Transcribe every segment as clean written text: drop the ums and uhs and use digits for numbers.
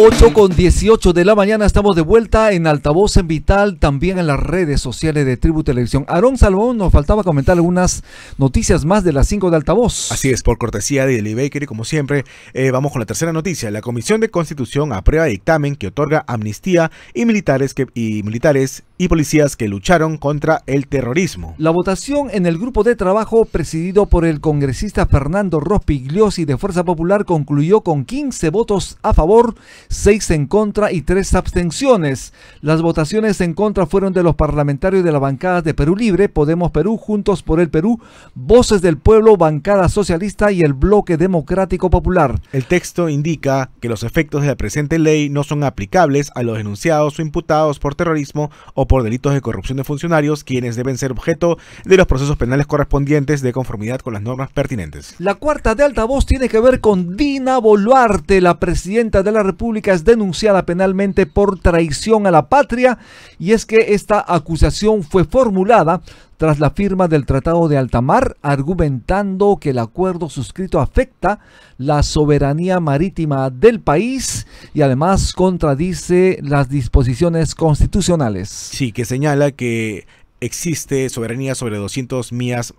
8:18 de la mañana, estamos de vuelta en Altavoz en Vital, también en las redes sociales de Tribu Televisión. Aarón Salomón, nos faltaba comentar algunas noticias más de las 5 de Altavoz. Así es, por cortesía de Eli Baker y como siempre, vamos con la tercera noticia. La Comisión de Constitución aprueba dictamen que otorga amnistía y militares y policías que lucharon contra el terrorismo. La votación en el grupo de trabajo presidido por el congresista Fernando Rospigliosi de Fuerza Popular concluyó con 15 votos a favor, 6 en contra y 3 abstenciones. Las votaciones en contra fueron de los parlamentarios de la bancada de Perú Libre, Podemos Perú, Juntos por el Perú, Voces del Pueblo, Bancada Socialista y el Bloque Democrático Popular. El texto indica que los efectos de la presente ley no son aplicables a los denunciados o imputados por terrorismo o por delitos de corrupción de funcionarios, quienes deben ser objeto de los procesos penales correspondientes de conformidad con las normas pertinentes. La cuarta de Altavoz tiene que ver con Dina Boluarte. La presidenta de la República es denunciada penalmente por traición a la patria, y es que esta acusación fue formulada tras la firma del Tratado de Alta Mar, argumentando que el acuerdo suscrito afecta la soberanía marítima del país y además contradice las disposiciones constitucionales. Sí, que señala que existe soberanía sobre 200 millas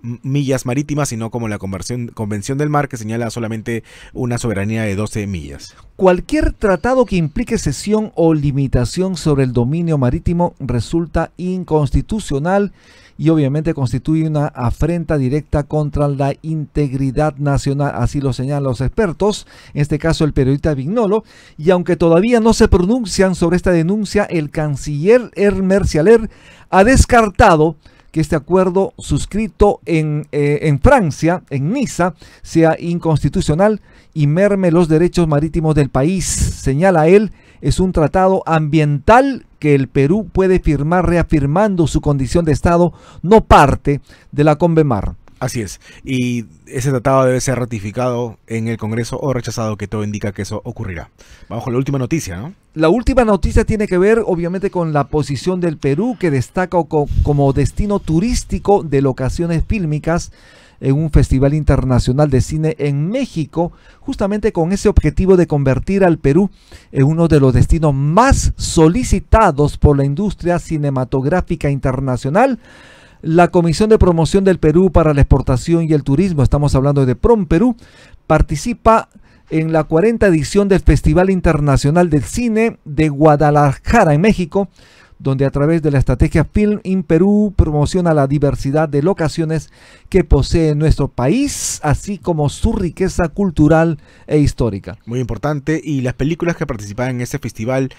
marítimas y no como la Convención del Mar, que señala solamente una soberanía de 12 millas. Cualquier tratado que implique cesión o limitación sobre el dominio marítimo resulta inconstitucional y obviamente constituye una afrenta directa contra la integridad nacional, así lo señalan los expertos, en este caso el periodista Vignolo, y aunque todavía no se pronuncian sobre esta denuncia, el canciller Hermer Cialer ha descartado que este acuerdo suscrito en Francia, en Niza, sea inconstitucional y merme los derechos marítimos del país. Señala él, es un tratado ambiental que el Perú puede firmar reafirmando su condición de Estado, no parte de la Convemar. Así es, y ese tratado debe ser ratificado en el Congreso o rechazado, que todo indica que eso ocurrirá. Vamos con la última noticia, ¿no? La última noticia tiene que ver obviamente con la posición del Perú, que destaca como destino turístico de locaciones fílmicas en un festival internacional de cine en México, justamente con ese objetivo de convertir al Perú en uno de los destinos más solicitados por la industria cinematográfica internacional. La Comisión de Promoción del Perú para la Exportación y el Turismo, estamos hablando de PROMPERÚ, participa en la 40ª edición del Festival Internacional del Cine de Guadalajara, en México, donde a través de la estrategia Film in Perú promociona la diversidad de locaciones que posee nuestro país, así como su riqueza cultural e histórica. Muy importante, y las películas que participan en este festival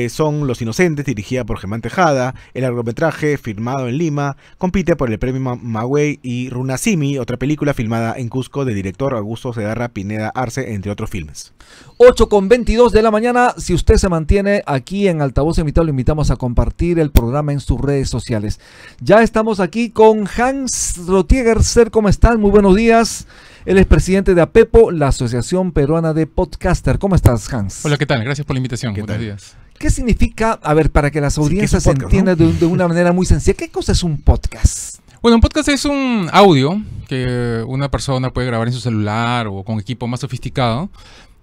son Los Inocentes, dirigida por Germán Tejada, el largometraje filmado en Lima, compite por el premio Magüey, y Runasimi, otra película filmada en Cusco de director Augusto Segarra Pineda Arce, entre otros filmes. 8:22 de la mañana, si usted se mantiene aquí en Altavoz Invitado, lo invitamos a compartir el programa en sus redes sociales. Ya estamos aquí con Hans Rotiegerser. ¿Cómo están? Muy buenos días. Él es presidente de APEPO, la Asociación Peruana de Podcaster. ¿Cómo estás, Hans? Hola, ¿qué tal? Gracias por la invitación. Buenos días. ¿Qué significa, a ver, para que las audiencias se entiendan, ¿no?, de una manera muy sencilla, ¿qué cosa es un podcast? Bueno, un podcast es un audio que una persona puede grabar en su celular o con equipo más sofisticado,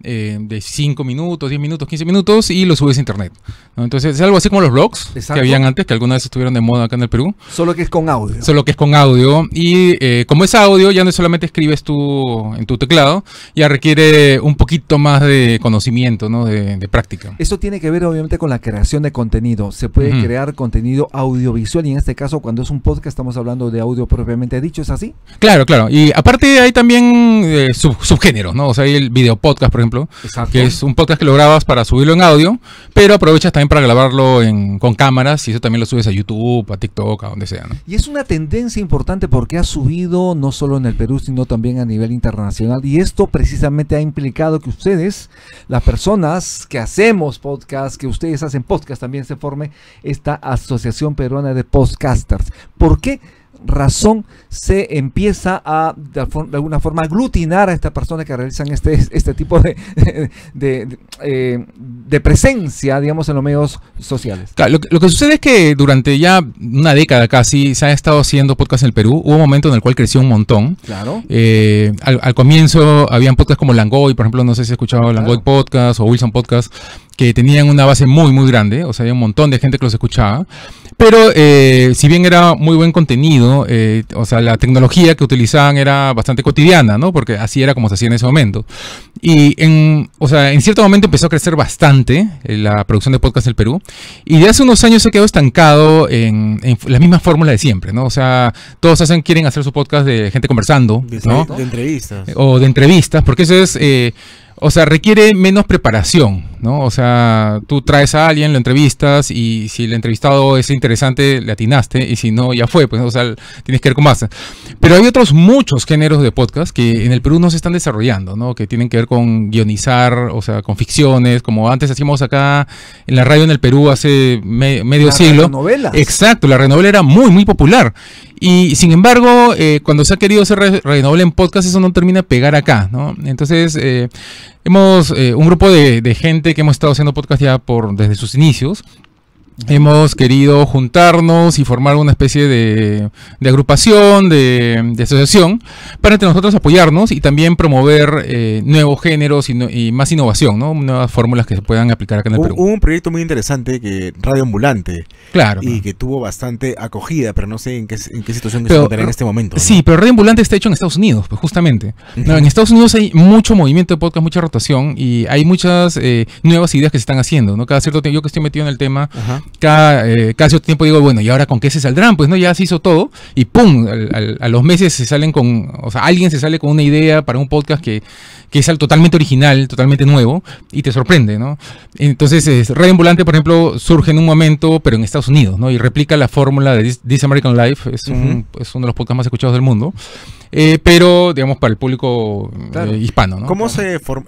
de 5 minutos, 10 minutos, 15 minutos, y lo subes a internet, ¿no? Entonces es algo así como los blogs. Exacto. Que habían antes, que alguna vez estuvieron de moda acá en el Perú. Solo que es con audio. Solo que es con audio. Y como es audio, ya no solamente escribes tú en tu teclado, ya requiere un poquito más de conocimiento, ¿no? De práctica. Esto tiene que ver obviamente con la creación de contenido. Se puede crear contenido audiovisual, y en este caso, cuando es un podcast, estamos hablando de audio propiamente dicho, ¿es así? Claro, claro. Y aparte hay también subgéneros, ¿no? O sea, hay el video podcast, por ejemplo. Exacto. Que es un podcast que lo grabas para subirlo en audio, pero aprovechas también para grabarlo con cámaras, y eso también lo subes a YouTube, a TikTok, a donde sea, ¿no? Y es una tendencia importante porque ha subido no solo en el Perú, sino también a nivel internacional, y esto precisamente ha implicado que ustedes, las personas que hacemos podcast, que ustedes hacen podcast, también se forme esta Asociación Peruana de Podcasters. ¿Por qué razón se empieza a de alguna forma aglutinar a estas personas que realizan este tipo de presencia, digamos, en los medios sociales? Claro, lo que sucede es que durante ya una década casi se ha estado haciendo podcast en el Perú. Hubo un momento en el cual creció un montón. Claro. Al comienzo habían podcasts como Langoy, por ejemplo, no sé si has escuchado Langoy Podcast o Wilson Podcast, que tenían una base muy, muy grande. O sea, había un montón de gente que los escuchaba. Pero si bien era muy buen contenido, o sea, la tecnología que utilizaban era bastante cotidiana, ¿no? Porque así era como se hacía en ese momento. Y en cierto momento empezó a crecer bastante la producción de podcast en el Perú. Y de hace unos años se quedó estancado en la misma fórmula de siempre, ¿no? O sea, todos quieren hacer su podcast de gente conversando, ¿no? De entrevistas. O de entrevistas, porque eso es... o sea, requiere menos preparación, ¿no? O sea, tú traes a alguien, lo entrevistas y si el entrevistado es interesante, le atinaste y si no, ya fue, pues, o sea, tienes que ver cómo hace. Pero hay otros muchos géneros de podcast que en el Perú no se están desarrollando, ¿no? Que tienen que ver con guionizar, o sea, con ficciones, como antes hacíamos acá en la radio en el Perú hace medio siglo. Las novelas. Exacto, la radionovela era muy, muy popular. Y sin embargo, cuando se ha querido hacer radionovela en podcast, eso no termina de pegar acá, ¿no? Entonces, hemos un grupo de gente que hemos estado haciendo podcast ya desde sus inicios. Hemos querido juntarnos y formar una especie de agrupación, de asociación, para entre nosotros apoyarnos y también promover nuevos géneros y más innovación, ¿no? Nuevas fórmulas que se puedan aplicar acá en el Perú. Hubo un proyecto muy interesante, que Radio Ambulante, Claro. y que tuvo bastante acogida, pero no sé en qué situación se encontrará en este momento, ¿no? Sí, pero Radio Ambulante está hecho en Estados Unidos, pues justamente. No, en Estados Unidos hay mucho movimiento de podcast, mucha rotación y hay muchas nuevas ideas que se están haciendo, ¿no? Cada cierto tiempo, yo que estoy metido en el tema, Ajá. cada cierto tiempo digo, bueno, ¿y ahora con qué se saldrán? Pues no, ya se hizo todo y ¡pum! A los meses se salen o sea, alguien se sale con una idea para un podcast que es algo totalmente original, totalmente nuevo y te sorprende, ¿no? Entonces, Radio Ambulante, por ejemplo, surge en un momento, pero en Estados Unidos, ¿no? Y replica la fórmula de This American Life, es uno de los podcasts más escuchados del mundo. Pero, digamos, para el público hispano, ¿no? ¿Cómo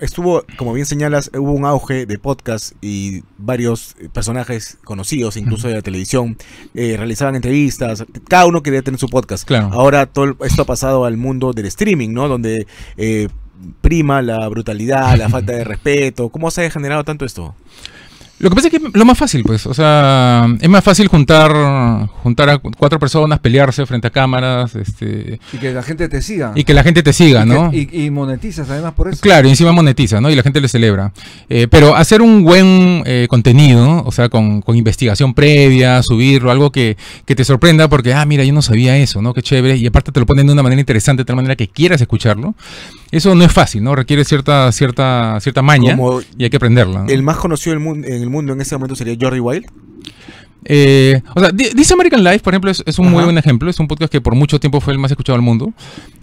estuvo, como bien señalas, hubo un auge de podcast y varios personajes conocidos, incluso de la televisión, realizaban entrevistas, cada uno quería tener su podcast. Claro. Ahora todo esto ha pasado al mundo del streaming, ¿no? Donde prima la brutalidad, la falta de respeto. ¿Cómo se ha generado tanto esto? Lo que pasa es que lo más fácil, pues, o sea, es más fácil juntar a 4 personas, pelearse frente a cámaras, y que la gente te siga. y que la gente te siga, ¿no? Y monetizas además por eso. Claro, y encima monetiza, ¿no? Y la gente le celebra. Pero hacer un buen contenido, o sea, con investigación previa, subirlo, algo que te sorprenda porque, mira, yo no sabía eso, ¿no? Qué chévere. Y aparte te lo ponen de una manera interesante, de tal manera que quieras escucharlo. Eso no es fácil, ¿no? Requiere cierta maña y hay que aprenderla, ¿no? El más conocido en el mundo en ese momento sería Jordi Wild. O sea, This American Life, por ejemplo, es un muy buen ejemplo. Es un podcast que por mucho tiempo fue el más escuchado del mundo.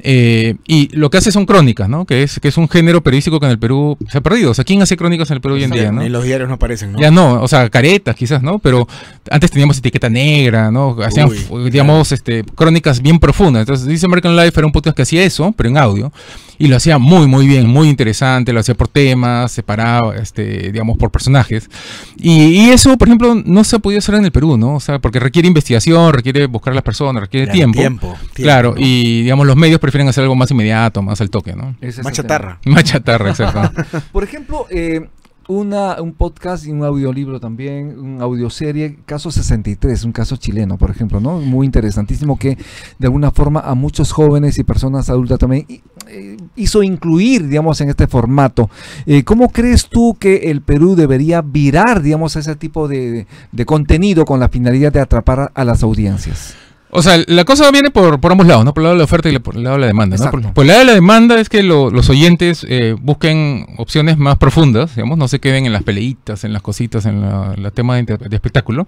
Y lo que hace son crónicas, ¿no? Que es un género periodístico que en el Perú se ha perdido. O sea, ¿quién hace crónicas en el Perú hoy en día, no? En los diarios no aparecen, ¿no? Ya no, o sea, caretas quizás, ¿no? Pero antes teníamos Etiqueta Negra, ¿no? Hacían, digamos, crónicas bien profundas. Entonces, This American Life era un podcast que hacía eso, pero en audio. Y lo hacía muy, muy bien, muy interesante. Lo hacía por temas, separado, digamos, por personajes. Y eso, por ejemplo, no se ha podido hacer en el Perú, ¿no? O sea, porque requiere investigación, requiere buscar a las personas, requiere tiempo. Claro, ¿no? Y, digamos, los medios prefieren hacer algo más inmediato, más al toque, ¿no? Más chatarra. Más chatarra, exacto. Por ejemplo, un podcast y un audiolibro también, una audioserie, Caso 63, un caso chileno, por ejemplo, ¿no? Muy interesantísimo, que de alguna forma a muchos jóvenes y personas adultas también hizo incluir, digamos, en este formato. ¿Cómo crees tú que el Perú debería virar, digamos, ese tipo de contenido con la finalidad de atrapar a las audiencias? O sea, la cosa viene por ambos lados, ¿no? Por el lado de la oferta y por el lado de la demanda, ¿no? Por el lado de la demanda es que los oyentes busquen opciones más profundas, digamos, no se queden en las peleitas, en las cositas, en la tema de espectáculo.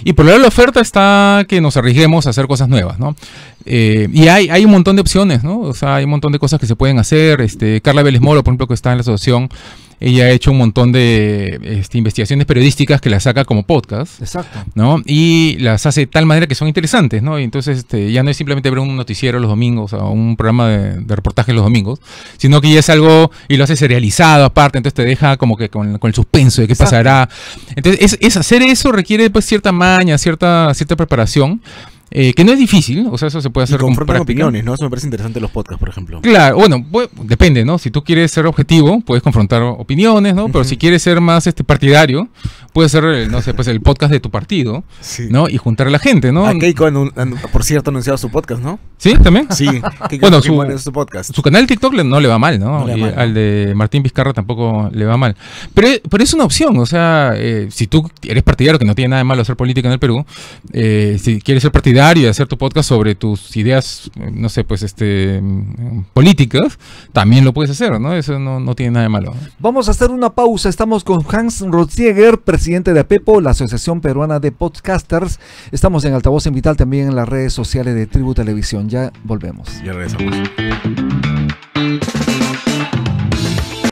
Y por el lado de la oferta está que nos arriesguemos a hacer cosas nuevas, ¿no? Y hay un montón de opciones, ¿no? O sea, hay un montón de cosas que se pueden hacer. Carla Vélez Moro, por ejemplo, que está en la asociación, ella ha hecho un montón de investigaciones periodísticas que las saca como podcast. Exacto. ¿No? Y las hace de tal manera que son interesantes, ¿no? Y entonces ya no es simplemente ver un noticiero los domingos o un programa de reportaje los domingos, sino que ya es algo, y lo hace serializado aparte, entonces te deja como que con el suspenso de qué pasará. Entonces, hacer eso requiere pues cierta maña, cierta preparación. que no es difícil, o sea, eso se puede hacer Y confrontan con práctica. opiniones, ¿no? Eso me parece interesante en los podcasts, por ejemplo. Claro, bueno, depende, ¿no? Si tú quieres ser objetivo, puedes confrontar opiniones, ¿no? Pero si quieres ser más partidario, puedes ser, no sé, pues el podcast de tu partido, Sí. ¿no? Y juntar a la gente, ¿no? A Keiko, por cierto, ha anunciado su podcast, ¿no? ¿Sí? ¿También? Sí, Keiko Bueno, Fujimori es su podcast. Su canal de TikTok no le va mal, ¿no? No le va Y mal, ¿no? al de Martín Vizcarra tampoco le va mal. Pero es una opción, o sea, si tú eres partidario, que no tiene nada de malo hacer política en el Perú, si quieres ser partidario y hacer tu podcast sobre tus ideas, no sé, pues políticas, también lo puedes hacer, ¿no? Eso no tiene nada de malo. Vamos a hacer una pausa. Estamos con Hans Rotziger, presidente de APEPO, la Asociación Peruana de Podcasters. Estamos en Altavoz en Vital, también en las redes sociales de Tribu Televisión. Ya volvemos. Ya regresamos.